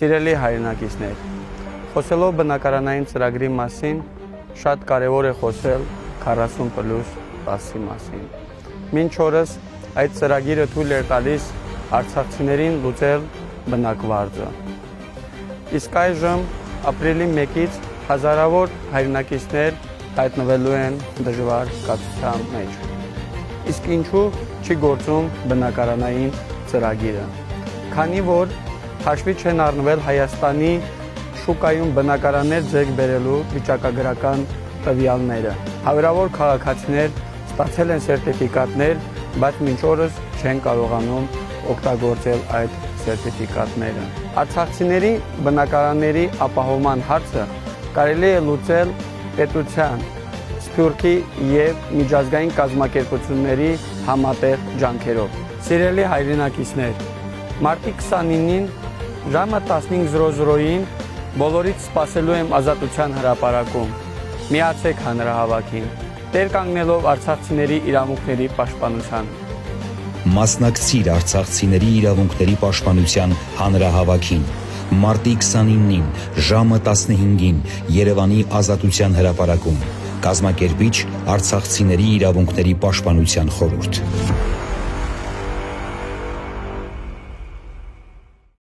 Սիրելի հայրենակիցներ, խոսելով բնակարանային ծրագրի մասին, շատ կարևոր է խոսել 40+10-ի մասին։ Մինչ օրս այդ ծրագիրը թույլ էր տալիս արցախցիներին լուծել բնակվարձը։ Իսկ այժմ ապրիլի 1-ից հազարավոր հայրենակիցներ հայտնվելու են դժվար կացության մեջ։ Իսկ ինչու չի գործում բնակարանային ծրագիրը։ Քանի որ հաշվի չեն առնվել Հայաստանի շուկայում բնակարաններ ձեռք բերելու վիճակագրական տվյալները։ Հարյուրավոր քաղաքացիներ ստացել են սերտիֆիկատներ, բայց մինչ օրս չեն կարողանում օգտագործել այդ սերտիֆիկատները։ Արցախցիների բնակարանների ապահովման հարցը կարելի է լուծել պետության, Սփյուռքի և միջազգային կազմակերպությունների համատեղ ջանքերով։ Սիրելի հայրենակիցներ, մարտի 29-ին ժամը 15:00-ին բոլորից սպասելու եմ Ազատության հրապարակում։ Միացեք հանրահավաքին, տեր կանգնելով արցախցիների իրավունքների պաշտպանությանը։ Մասնակցիր արցախցիների իրավունքների պաշտպանության հանրահավաքին մարտի 29-ին ժամը 15-ին Երևանի Ազատության հրապարակում։ Կազմակերպիչ Արցախցիների իրավունքների պաշտպանության խորհուրդ։